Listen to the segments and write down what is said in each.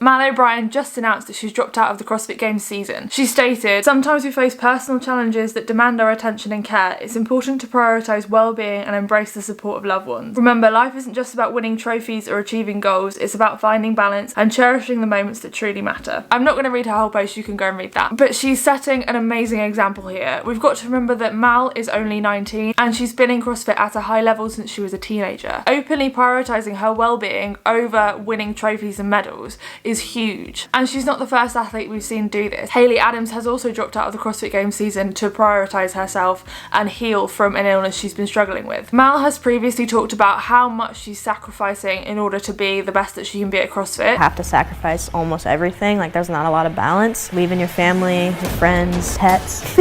Mal O'Brien just announced that she's dropped out of the CrossFit Games season. She stated, "Sometimes we face personal challenges that demand our attention and care. It's important to prioritise well-being and embrace the support of loved ones. Remember, life isn't just about winning trophies or achieving goals, it's about finding balance and cherishing the moments that truly matter." I'm not going to read her whole post, you can go and read that. But she's setting an amazing example here. We've got to remember that Mal is only 19 and she's been in CrossFit at a high level since she was a teenager. Openly prioritising her well-being over winning trophies and medals is huge. And she's not the first athlete we've seen do this. Hayley Adams has also dropped out of the CrossFit Games season to prioritise herself and heal from an illness she's been struggling with. Mal has previously talked about how much she's sacrificing in order to be the best that she can be at CrossFit. You have to sacrifice almost everything. Like, there's not a lot of balance. Leaving your family, your friends, pets,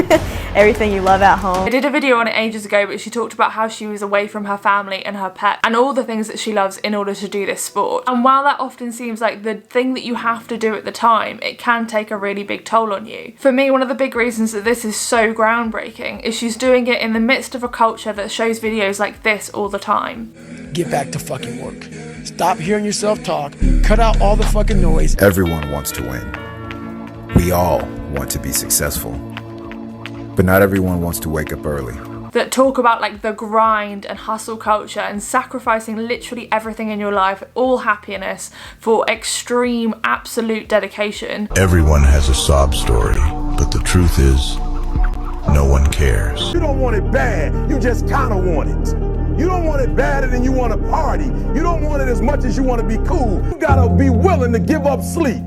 everything you love at home. I did a video on it ages ago, but she talked about how she was away from her family and her pet and all the things that she loves in order to do this sport. And while that often seems like the thing that you have to do at the time, it can take a really big toll on you. For me, one of the big reasons that this is so groundbreaking is she's doing it in the midst of a culture that shows videos like this all the time. Get back to fucking work. Stop hearing yourself talk. Cut out all the fucking noise. Everyone wants to win. We all want to be successful. But not everyone wants to wake up early. That talk about like the grind and hustle culture and sacrificing literally everything in your life, all happiness, for extreme, absolute dedication. Everyone has a sob story, but the truth is, no one cares. You don't want it bad, you just kinda want it. You don't want it badder than you want to party. You don't want it as much as you want to be cool. You gotta be willing to give up sleep.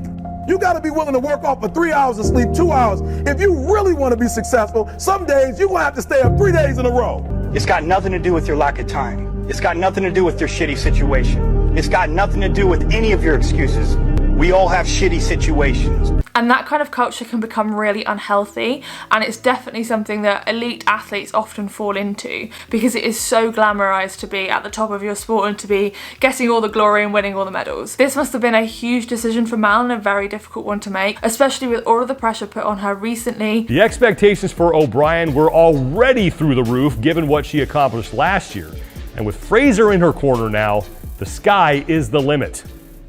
You gotta be willing to work off for 3 hours of sleep, 2 hours. If you really want to be successful, some days you're gonna have to stay up 3 days in a row. It's got nothing to do with your lack of time. It's got nothing to do with your shitty situation. It's got nothing to do with any of your excuses. We all have shitty situations. And that kind of culture can become really unhealthy, and it's definitely something that elite athletes often fall into because it is so glamorized to be at the top of your sport and to be getting all the glory and winning all the medals. This must have been a huge decision for Mal and a very difficult one to make, especially with all of the pressure put on her recently. The expectations for O'Brien were already through the roof given what she accomplished last year. And with Fraser in her corner now, the sky is the limit.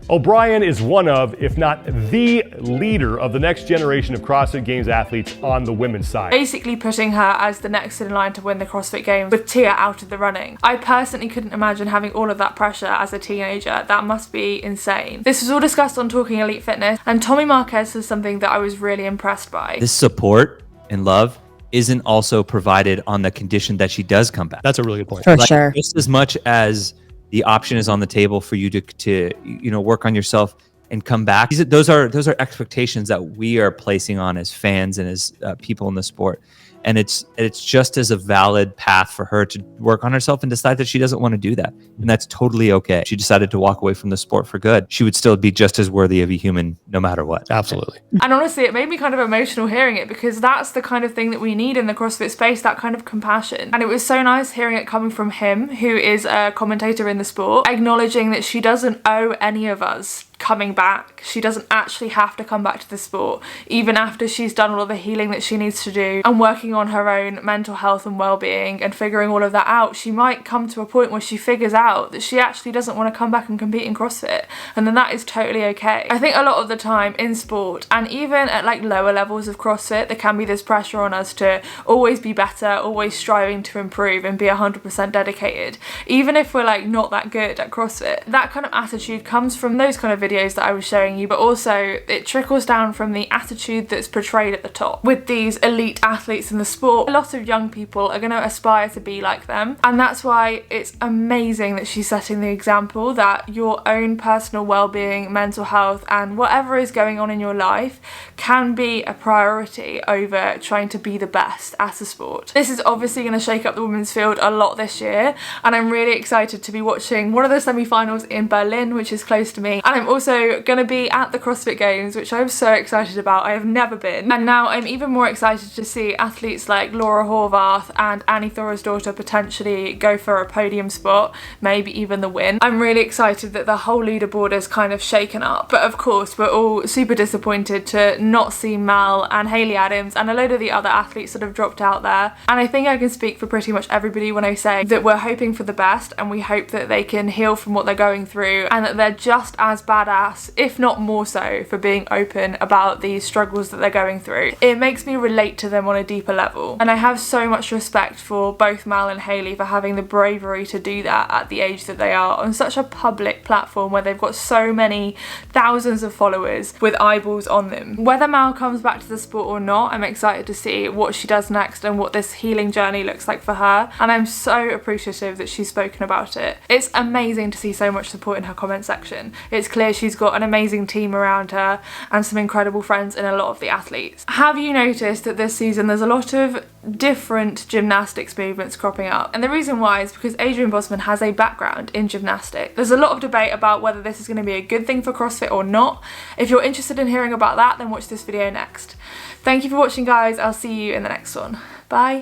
O'Brien is one of, if not the leader of the next generation of CrossFit Games athletes on the women's side. Basically putting her as the next in line to win the CrossFit Games with Tia out of the running. I personally couldn't imagine having all of that pressure as a teenager. That must be insane. This was all discussed on Talking Elite Fitness, and Tommy Marquez says something that I was really impressed by. This support and love isn't also provided on the condition that she does come back. That's a really good point. For sure. Just as much as the option is on the table for you to work on yourself and come back. Those are expectations that we are placing on as fans and as people in the sport. And it's just as a valid path for her to work on herself and decide that she doesn't want to do that. And that's totally okay. She decided to walk away from the sport for good. She would still be just as worthy of a human no matter what. Absolutely. And honestly, it made me kind of emotional hearing it because that's the kind of thing that we need in the CrossFit space, that kind of compassion. And it was so nice hearing it coming from him, who is a commentator in the sport, acknowledging that she doesn't owe any of us coming back. She doesn't actually have to come back to the sport, even after she's done all of the healing that she needs to do and working on her own mental health and well-being and figuring all of that out. She might come to a point where she figures out that she actually doesn't want to come back and compete in CrossFit, and then that is totally okay. I think a lot of the time in sport, and even at like lower levels of CrossFit, there can be this pressure on us to always be better, always striving to improve and be 100% dedicated, even if we're like not that good at CrossFit. That kind of attitude comes from those kind of videos that I was showing you, but also it trickles down from the attitude that's portrayed at the top. With these elite athletes in the sport, a lot of young people are going to aspire to be like them, and that's why it's amazing that she's setting the example that your own personal well-being, mental health, and whatever is going on in your life can be a priority over trying to be the best at a sport. This is obviously going to shake up the women's field a lot this year, and I'm really excited to be watching one of the semi-finals in Berlin, which is close to me, and I'm also going to be at the CrossFit Games, which I'm so excited about. I have never been, and now I'm even more excited to see athletes like Laura Horvath and Annie Thorisdottir potentially go for a podium spot, maybe even the win. I'm really excited that the whole leaderboard is kind of shaken up, but of course we're all super disappointed to not see Mal and Hayley Adams and a load of the other athletes that have dropped out there. And I think I can speak for pretty much everybody when I say that we're hoping for the best, and we hope that they can heal from what they're going through and that they're just as badass badass, if not more so, for being open about these struggles that they're going through. It makes me relate to them on a deeper level. And I have so much respect for both Mal and Hayley for having the bravery to do that at the age that they are on such a public platform where they've got so many thousands of followers with eyeballs on them. Whether Mal comes back to the sport or not, I'm excited to see what she does next and what this healing journey looks like for her, and I'm so appreciative that she's spoken about it. It's amazing to see so much support in her comment section. It's clear she's got an amazing team around her and some incredible friends in a lot of the athletes. Have you noticed that this season there's a lot of different gymnastics movements cropping up? And the reason why is because Adrian Bosman has a background in gymnastics. There's a lot of debate about whether this is going to be a good thing for CrossFit or not. If you're interested in hearing about that, then watch this video next. Thank you for watching, guys. I'll see you in the next one. Bye.